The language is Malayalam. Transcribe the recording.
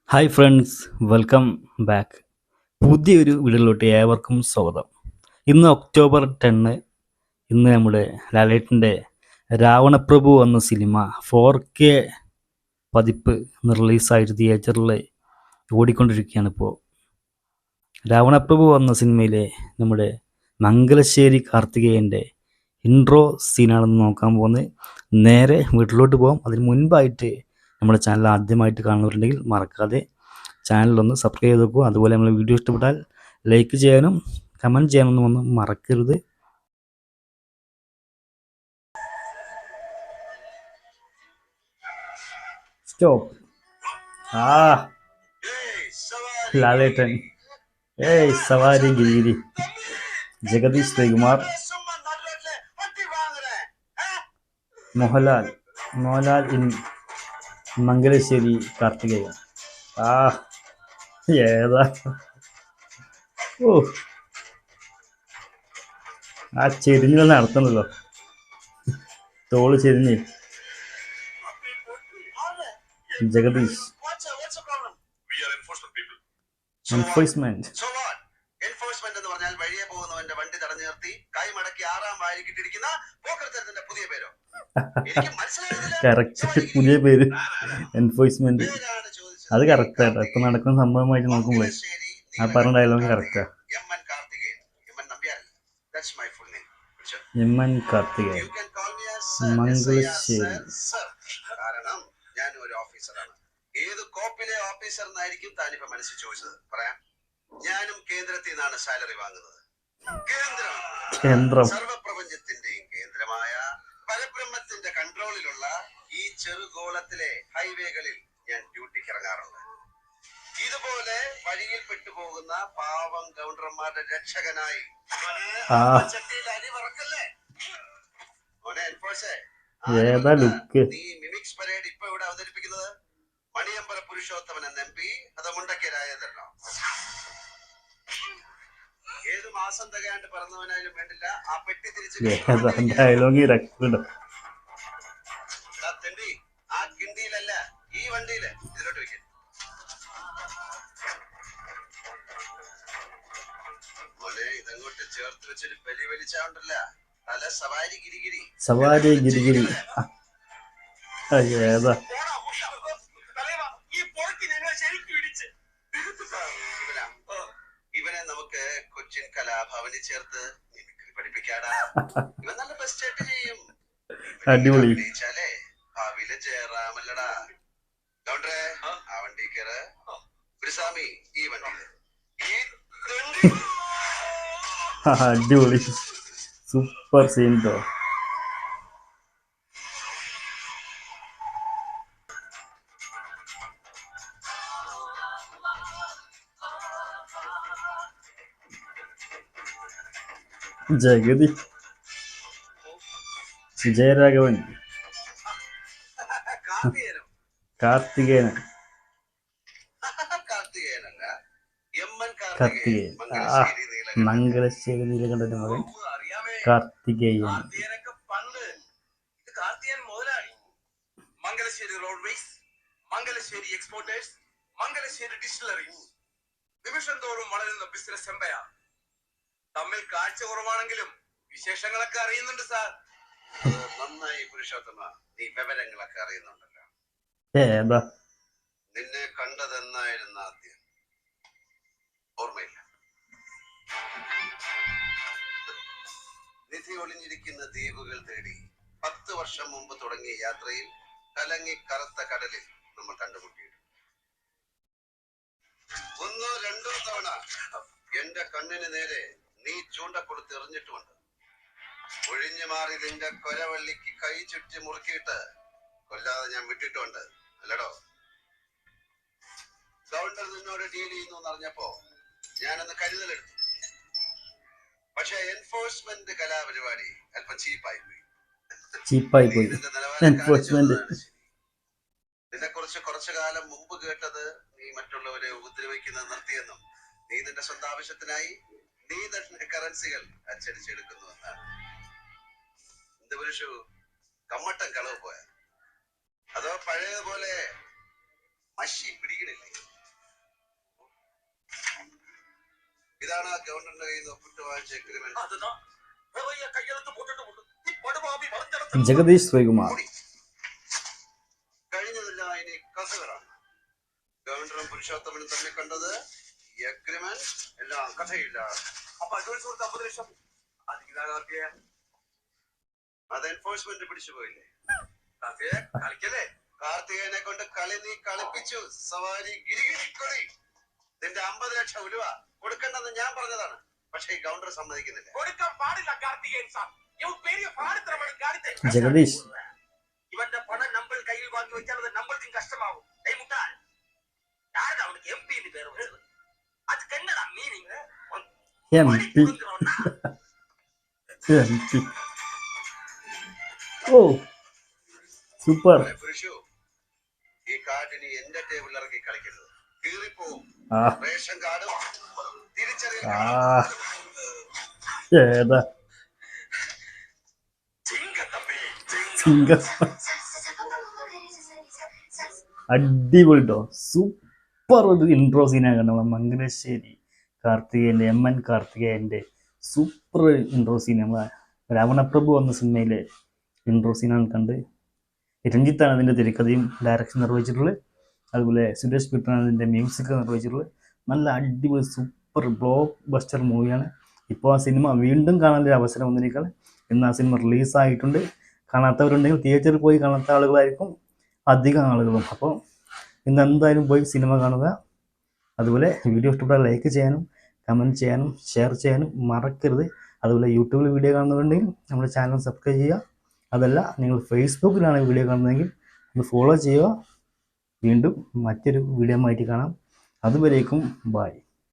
Hi friends, welcome back. പുതിയൊരു വീഡിയോയിലോട്ട് ഏവർക്കും സ്വാഗതം. ഇന്ന് ഒക്ടോബർ 10. ഇന്ന് നമ്മുടെ ലാലേട്ടൻ്റെ രാവണപ്രഭു എന്ന സിനിമ 4K പതിപ്പ് റിലീസായിട്ട് തിയേറ്ററിൽ ഓടിക്കൊണ്ടിരിക്കുകയാണ്. ഇപ്പോൾ രാവണപ്രഭു എന്ന സിനിമയിലെ നമ്മുടെ മംഗലശ്ശേരി കാർത്തികേയൻ്റെ ഇൻട്രോ സീനാണെന്ന് നോക്കാൻ പോകുന്നത്. നേരെ വീട്ടിലോട്ട് പോകാം. അതിന് മുൻപായിട്ട് നമ്മുടെ ചാനൽ ആദ്യമായിട്ട് കാണുന്നവരുണ്ടെങ്കിൽ മറക്കാതെ ചാനലൊന്ന് സബ്സ്ക്രൈബ് ചെയ്ത് വെക്കുക. അതുപോലെ നമ്മൾ വീഡിയോ ഇഷ്ടപ്പെട്ടാൽ ലൈക്ക് ചെയ്യാനും കമൻറ്റ് ചെയ്യാനൊന്നും ഒന്നും മറക്കരുത്. സ്റ്റോപ്പ്. ലാലേട്ടൻ, സവാരി ഗിരി, ജഗദീഷ് ശ്രീകുമാർ, മോഹൻലാൽ ഇൻ മംഗലശ്ശേരി കാർത്തികേയൻ. ഏതാ ഓ, ആ ചെരിഞ്ഞ് നടത്തണല്ലോ, തോള് ചെരിഞ്ഞ്. ജഗദീഷ് എൻഫോഴ്സ്മെന്റ് എന്ന് പറഞ്ഞാൽ വഴിയെ പോകുന്നവന്റെ വണ്ടി തടഞ്ഞു നിർത്തി കൈ മടക്കി 6-ാം വാരിക്കിട്ടിരിക്കുന്ന പോക്കർത്തരത്തിന്റെ പുതിയ പേരോ? കറക്റ്റ് പുതിയ പേര് എൻഫോഴ്സ്മെന്റ്. അത് കറക്റ്റായിട്ടോ. ഇപ്പൊ നടക്കുന്ന സംഭവമായിട്ട് നോക്കുമ്പോഴേ ആ പറഞ്ഞ ഡയലോഗ് കറക്റ്റാ. എമ്മൻ കാർത്തികേയൻ, മംഗലശ്ശേരി. കാരണം ഞാൻ ഒരു ഓഫീസറാണ്. ഏത് കോപ്പിലെ ഓഫീസർ എന്നായിരിക്കും താനിപ്പോ മനസ്സിൽ ചോദിച്ചത്? പറയാം. ഞാനും കേന്ദ്രത്തിൽ നിന്നാണ് സാലറി വാങ്ങുന്നത്. കേന്ദ്രം സർവപ്രപഞ്ചത്തിന്റെയും കേന്ദ്രമായ പരബ്രഹ്മത്തിന്റെ കൺട്രോളിലുള്ള ഈ ചെറുഗോളത്തിലെ ഹൈവേകളിൽ ഞാൻ ഡ്യൂട്ടിക്ക് ഇറങ്ങാറുണ്ട്. ഇതുപോലെ വഴിയിൽ പെട്ടുപോകുന്ന പാവം ഗവർണർമാരുടെ രക്ഷകനായി. അരി പറക്കല്ലേ ഏതാ ലുക്ക്? നീ മിമിക്സ് പരേഡ് ഇപ്പൊ ഇവിടെ അവതരിപ്പിക്കുന്നത് മണിയമ്പല പുരുഷോത്തമൻ എന്ന MP അത് മുണ്ടക്കരായതല്ലോ. ഏത് മാസം തികയാണ്ട് പറഞ്ഞവനായാലും വേണ്ടില്ല, ആ പെട്ടി തിരിച്ച് ആ കിണ്ടിയിലല്ല, ഈ വണ്ടിയില് ഇതിലോട്ട് വെക്കും. മോനെ, ഇതങ്ങോട്ട് ചേർത്ത് വെച്ചൊരു ബലി വലിച്ചാണ്ടല്ല, തല സവാരി ഗിരിഗിരി. ഏതാ ഇവനെ നമുക്ക് കൊച്ചിൻ കലാഭവനിൽ ചേർത്ത് മിമിക്രി പഠിപ്പിക്കാടാ. ഇവൻ നല്ല ബെസ്റ്റ് ആയിട്ട് ചെയ്യും. അടിപൊളി. അഭിനയിച്ചാലേ ഭാവിയിലെ ജയറാമല്ലടാ. ഗൗണ്ടറെ, ആ വണ്ടി കയറ്. ഗുരുസ്വാമി, ഈ വണ്ടിയില്. അടിപൊളി, സൂപ്പർ സീൻ ട്ടോ. ജഗതി, വിജയരാഘവൻ, കാർത്തികേയൻ. മംഗലശ്ശേരി നീലകണ്ഠന്റെ മകൻ Karthikeyan. Mangalassery roadways, Mangalassery exporters, Mangalassery distilleries നിമിഷം തോറും വളരുന്ന ബിസിനസ് എംപയർ. തമ്മിൽ കാഴ്ച കുറവാണെങ്കിലും വിശേഷങ്ങളൊക്കെ അറിയുന്നുണ്ട് സാർ. നന്നായി പുരുഷോത്തമ, നീ വിവരങ്ങളൊക്കെ അറിയുന്നുണ്ടല്ലോ. നിന്നെ കണ്ടതെന്നായിരുന്നു ആദ്യം? ഓർമ്മയില്ല. നിധി ഒളിഞ്ഞിരിക്കുന്ന ദ്വീപുകൾ തേടി 10 വർഷം മുമ്പ് തുടങ്ങിയ യാത്രയിൽ കലങ്ങി കറുത്ത കടലിൽ നമ്മൾ കണ്ടുമുട്ടിയിട്ടുണ്ട്. 1 2 തവണ എന്റെ കണ്ണിന് നേരെ നീ ചൂണ്ടക്കൊടുത്ത് എറിഞ്ഞിട്ടുമുണ്ട്. ഒഴിഞ്ഞു മാറി നിന്റെ കൊരവള്ളിക്ക് കൈ ചുറ്റി മുറുക്കിയിട്ട് കൊല്ലാതെ ഞാൻ വിട്ടിട്ടുണ്ട്, അല്ലടോ? ഗവർണർ നിന്നോട് ഡീൽ ചെയ്യുന്നു എന്നറിഞ്ഞപ്പോ ഞാനൊന്ന് കരുതലെടുത്തു. പക്ഷെ എൻഫോഴ്സ്മെന്റ് കലാപരിപാടി അല്പം ചീപ്പായി പോയി. നിന്നെ കുറിച്ച് കുറച്ചു കാലം മുമ്പ് കേട്ടത് നീ മറ്റുള്ളവരെ ഉപദ്രവിക്കുന്നത് നിർത്തിയെന്നും നീ നിന്റെ സ്വന്തം ആവശ്യത്തിനായി നീ തന്നെ കറൻസികൾ അച്ചടിച്ചെടുക്കുന്നു എന്നാണ്. എന്ത് പുരുഷു, കമ്മട്ടം കളവ് പോയ? അതോ പഴയതുപോലെ മഷി പിടിക്കണില്ലേ? ഇതാണ് ആ ഗവർണറിന്റെ കയ്യിൽ നിന്ന് ഒപ്പിട്ട് വാങ്ങിച്ച എഗ്രിമെന്റ്. ജഗദീഷ് ശ്രീകുമാർ. കഴിഞ്ഞതെല്ലാം ഇനി കഥകളാണ്. ഗവർണറും പുരുഷോത്തമനും തമ്മിൽ കണ്ടത് എഗ്രിമെന്റ് എല്ലാം കഥയില്ല. അപ്പൊ അഡ്വാൻസ് കൊടുത്ത 50 ലക്ഷം അത് എൻഫോഴ്സ്മെന്റ് പിടിച്ചു പോയില്ലേ? കളിക്കല്ലേ? കാർത്തികേയനെ കൊണ്ട് കളി നീ കളിപ്പിച്ചു. സവാരി ഗിരിഗിരിക്കൊടി. നിന്റെ 50 ലക്ഷം ഉലുവ കൊടുക്കണ്ടെന്ന് ഞാൻ പറഞ്ഞതാണ്. പക്ഷെ ഈ ഗവർണർ സമ്മതിക്കുന്നില്ല. കൊടുക്കാൻ പാടില്ല കാർത്തികേയൻ സാർ. ജഗദീഷ്. ഇവന്റെ പണം നമ്മൾ കയ്യിൽ വാങ്ങി വെച്ചാൽ അത് നമ്മൾക്കും കഷ്ടമാവും. ഓ സൂപ്പർ. ഈ കാർഡിന് എന്റെ ടേബിൾ ഇറക്കി കളിക്കരുത്. കീറിപ്പോവും. റേഷൻ കാർഡും ഏതാ അടിപൊളിട്ടോ. സൂപ്പർ ഒരു ഇൻട്രോ സീനാണ് കണ്ടത്. നമ്മളെ മംഗലശ്ശേരി കാർത്തികേയൻ്റെ MN കാർത്തികേയൻ്റെ സൂപ്പർ ഇൻട്രോ സീൻ. നമ്മളെ രാവണപ്രഭു എന്ന സിനിമയിലെ ഇൻട്രോ സീനാണ് കണ്ട്. രഞ്ജിത്താണ് അതിൻ്റെ തിരക്കഥയും ഡയറക്ഷൻ നിർവഹിച്ചിട്ടുള്ളത്. അതുപോലെ സുരേഷ് പിട്ടനാണ് അതിൻ്റെ മ്യൂസിക് നിർവഹിച്ചിട്ടുള്ളത്. നല്ല അടിപൊളി സൂപ്പർ ബ്ലോക്ക് ബസ്റ്റർ മൂവിയാണ്. ഇപ്പോൾ ആ സിനിമ വീണ്ടും കാണാനൊരു അവസരം വന്നിരിക്കുകയാണ്. ഇന്ന് ആ സിനിമ റിലീസായിട്ടുണ്ട്. കാണാത്തവരുണ്ടെങ്കിൽ തിയേറ്ററിൽ പോയി കാണാത്ത ആളുകളായിരിക്കും അധികം ആളുകളും. അപ്പോൾ ഇന്ന് എന്തായാലും പോയി സിനിമ കാണുക. അതുപോലെ വീഡിയോ ഇഷ്ടപ്പെട്ടാൽ ലൈക്ക് ചെയ്യാനും കമൻറ്റ് ചെയ്യാനും ഷെയർ ചെയ്യാനും മറക്കരുത്. അതുപോലെ യൂട്യൂബിൽ വീഡിയോ കാണുന്നുണ്ടെങ്കിൽ നമ്മുടെ ചാനൽ സബ്സ്ക്രൈബ് ചെയ്യുക. അതല്ല നിങ്ങൾ ഫേസ്ബുക്കിലാണ് വീഡിയോ കാണുന്നതെങ്കിൽ ഒന്ന് ഫോളോ ചെയ്യുക. വീണ്ടും മറ്റൊരു വീഡിയോ ആയിട്ട് കാണാം. അതുവരേക്കും ബൈ.